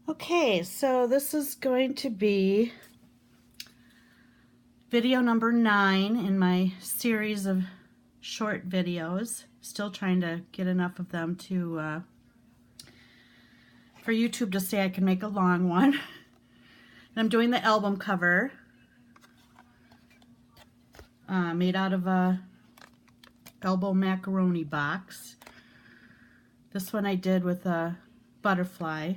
Okay, so this is going to be video number 9 in my series of short videos. Still trying to get enough of them to for YouTube to say I can make a long one. And I'm doing the album cover made out of a elbow macaroni box. This one I did with a butterfly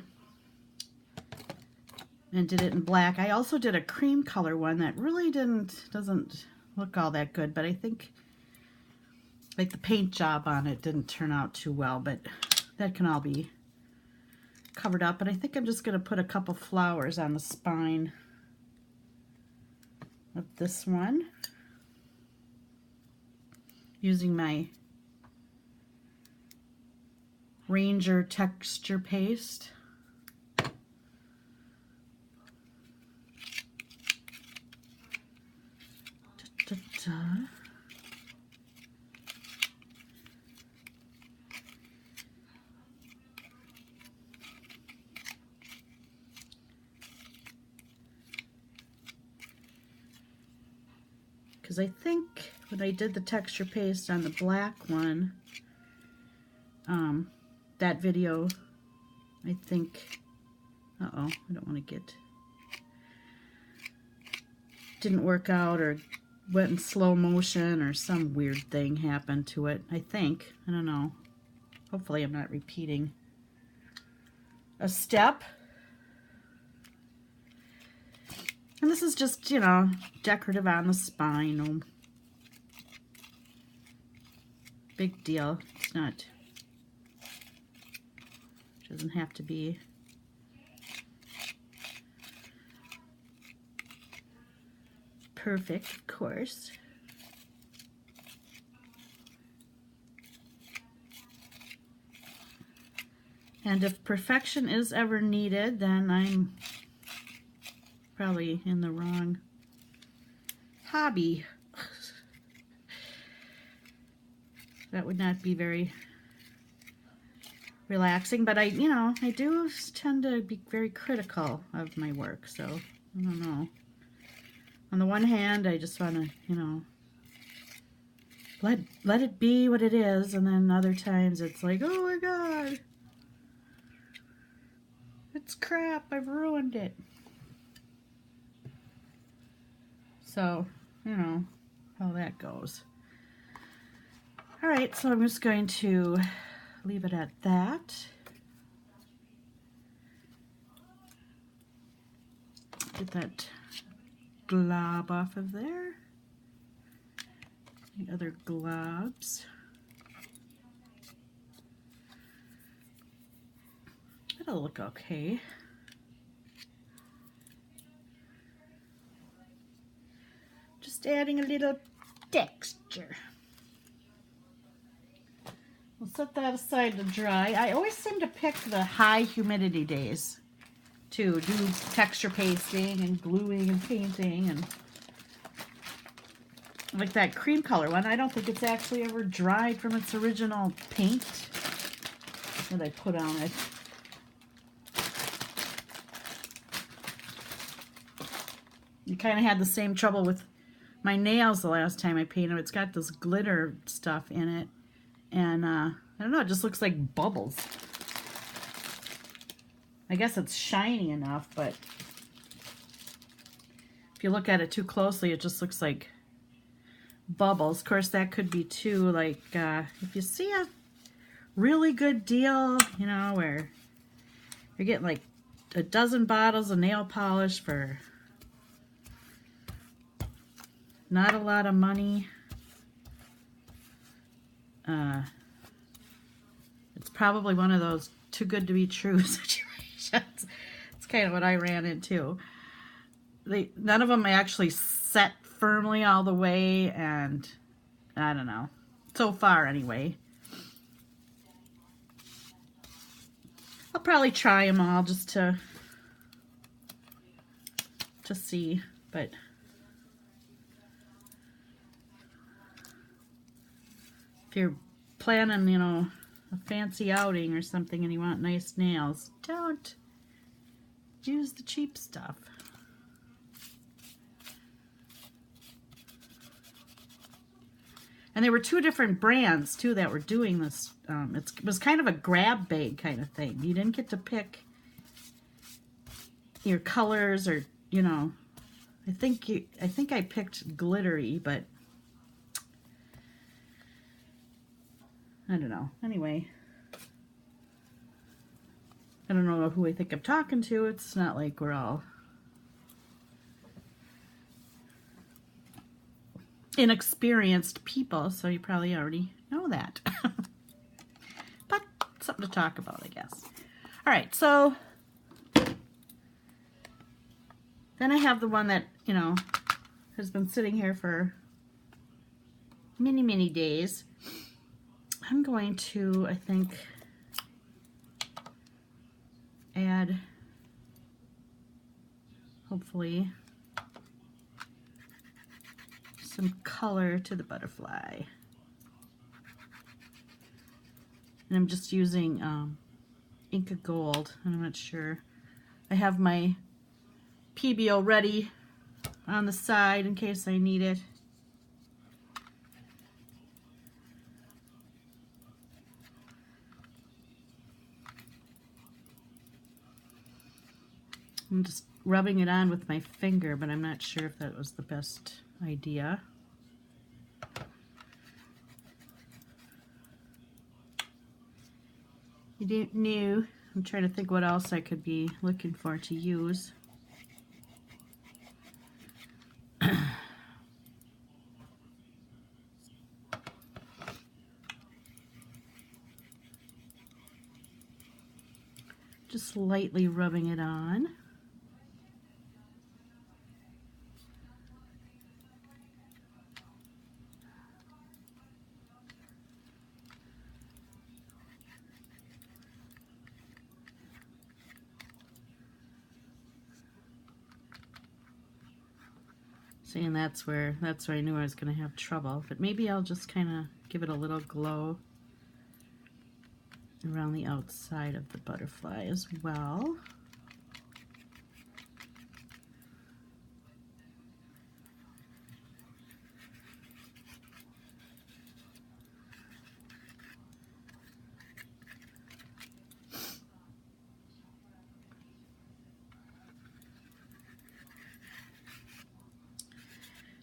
and did it in black. I also did a cream color one that really doesn't look all that good, but I think like the paint job on it didn't turn out too well, but that can all be covered up. But I think I'm just going to put a couple flowers on the spine of this one using my Ranger texture paste. Because I think when I did the texture paste on the black one, that video, I think, I don't want to didn't work out or went in slow motion or some weird thing happened to it, I think. I don't know. Hopefully I'm not repeating a step. And this is just, you know, decorative on the spine. No big deal. It's not, doesn't have to be perfect, of course. And if perfection is ever needed, then I'm probably in the wrong hobby. That would not be very relaxing, but I do tend to be very critical of my work, so I don't know. On the one hand, I just want to, let it be what it is, and then other times it's like, oh my god, it's crap, I've ruined it. So, how that goes. Alright, so I'm just going to leave it at that. Get that glob off of there. The other globs. That'll look okay. Just adding a little texture. We'll set that aside to dry. I always seem to pick the high humidity days to do texture pasting and gluing and painting, and like that cream color one, I don't think it's actually ever dried from its original paint that I put on it. You kind of had the same trouble with my nails the last time I painted. It's got this glitter stuff in it, and I don't know, it just looks like bubbles. I guess it's shiny enough, but if you look at it too closely, it just looks like bubbles. Of course, that could be too, like, if you see a really good deal, where you're getting like a dozen bottles of nail polish for not a lot of money, it's probably one of those too good to be true situations. It's kind of what I ran into. None of them actually set firmly all the way, and I don't know. So far, anyway. I'll probably try them all just to see, but if you're planning, a fancy outing or something and you want nice nails, don't use the cheap stuff. And there were two different brands too that were doing this. It was kind of a grab bag kind of thing. You didn't get to pick your colors, or you know, I think I picked glittery, but I don't know. Anyway, I don't know who I think I'm talking to. It's not like we're all inexperienced people, so you probably already know that. But something to talk about, I guess. All right, so then I have the one that, you know, has been sitting here for many, many days. I'm going to, I think, add, hopefully, some color to the butterfly. And I'm just using Inka Gold, and I'm not sure. I have my PBO ready on the side in case I need it. I'm just rubbing it on with my finger, but I'm not sure if that was the best idea. I don't know. I'm trying to think what else I could be looking for to use. Just lightly rubbing it on. See, and that's where I knew I was going to have trouble. But maybe I'll just kind of give it a little glow around the outside of the butterfly as well.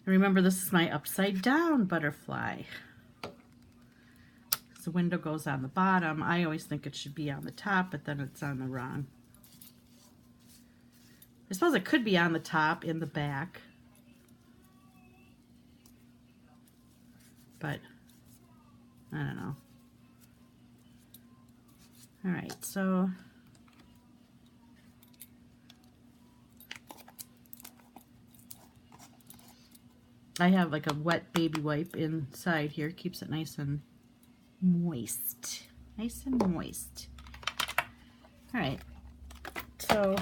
And remember, this is my upside down butterfly. The window goes on the bottom. I always think it should be on the top, but then it's on the wrong. I suppose it could be on the top in the back, but I don't know. All right, so I have like a wet baby wipe inside here. Keeps it nice and moist. Nice and moist. All right, so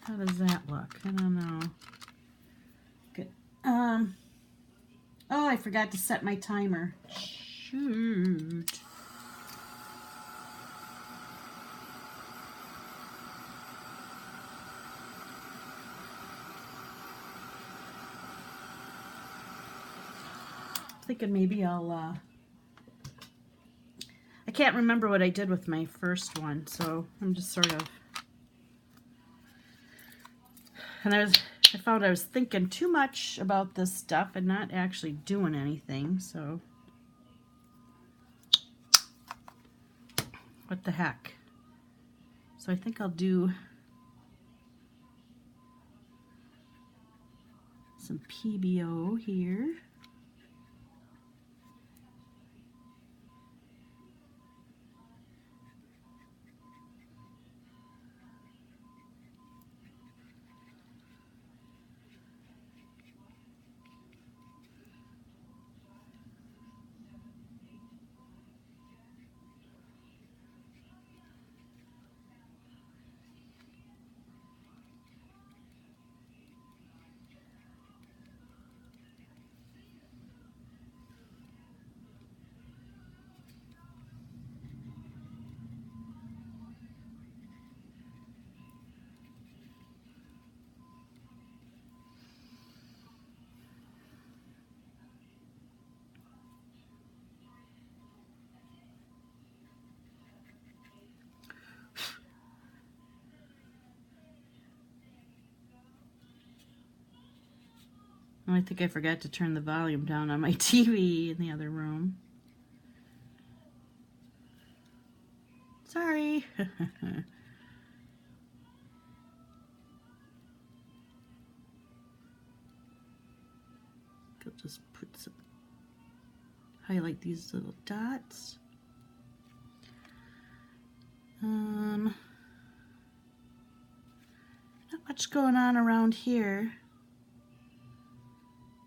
how does that look? I don't know. Good. Oh, I forgot to set my timer. Shoot. Thinking maybe I'll I can't remember what I did with my first one, so I'm just sort of, and I found I was thinking too much about this stuff and not actually doing anything, so what the heck. So I think I'll do some PBO here. Oh, I think I forgot to turn the volume down on my TV in the other room. Sorry. I'll just put some, highlight these little dots. Not much going on around here.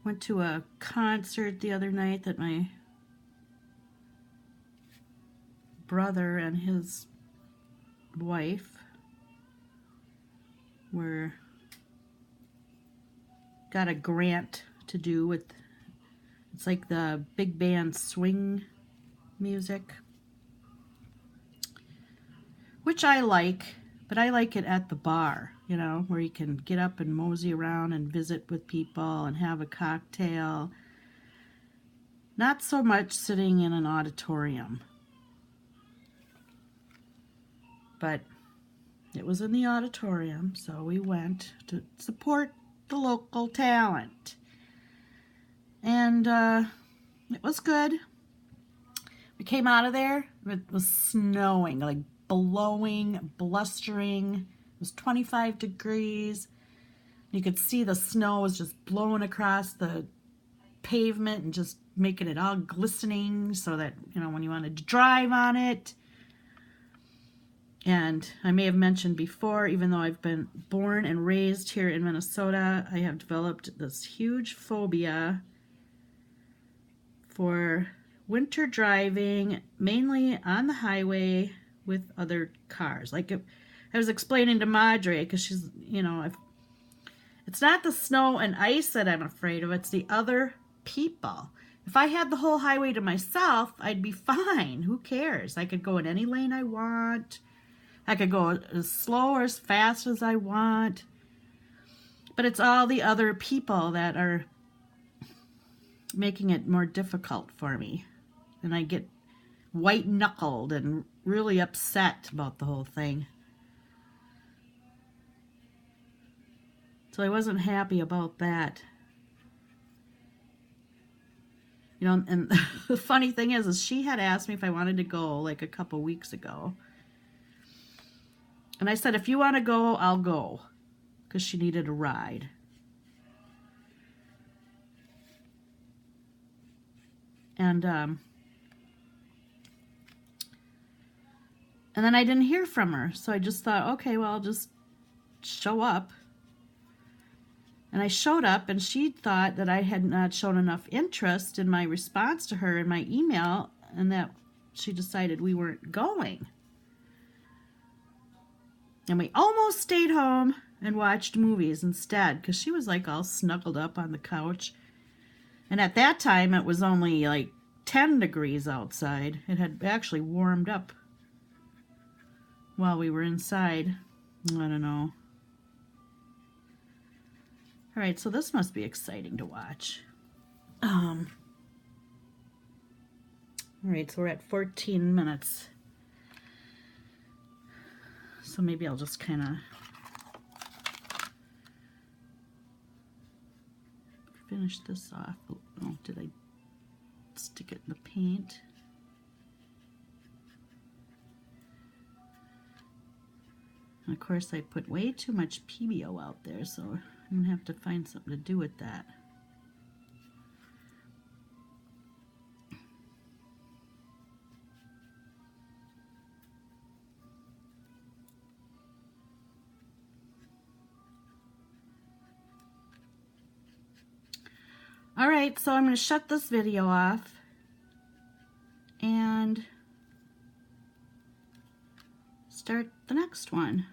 Went to a concert the other night that my brother and his wife got a grant to do with, it's like the big band swing music, which I like, but I like it at the bar, you know, where you can get up and mosey around and visit with people and have a cocktail. Not so much sitting in an auditorium. But it was in the auditorium, so we went to support the local talent. And it was good. We came out of there, it was snowing, like blowing, blustering. It was 25 degrees. You could see the snow was just blowing across the pavement and just making it all glistening so that, you know, when you wanted to drive on it. And I may have mentioned before, even though I've been born and raised here in Minnesota, I have developed this huge phobia for winter driving, mainly on the highway with other cars. Like I was explaining to Madre, because she's, you know, it's not the snow and ice that I'm afraid of, it's the other people. If I had the whole highway to myself, I'd be fine. Who cares? I could go in any lane I want. I could go as slow or as fast as I want. But it's all the other people that are making it more difficult for me. And I get white-knuckled and really upset about the whole thing. So I wasn't happy about that. You know, and the funny thing is she had asked me if I wanted to go like a couple weeks ago. And I said, if you want to go, I'll go. Because she needed a ride. And then I didn't hear from her. So I just thought, okay, well, I'll just show up. And I showed up, and she thought that I had not shown enough interest in my response to her in my email, and that she decided we weren't going. And we almost stayed home and watched movies instead, because she was like all snuggled up on the couch. And at that time, it was only like 10 degrees outside. It had actually warmed up while we were inside. I don't know. All right, so this must be exciting to watch. All right, so we're at 14 minutes. So maybe I'll just kind of finish this off. Oh, did I stick it in the paint? And of course, I put way too much PBO out there, so I'm going to have to find something to do with that. All right, so I'm going to shut this video off and start the next one.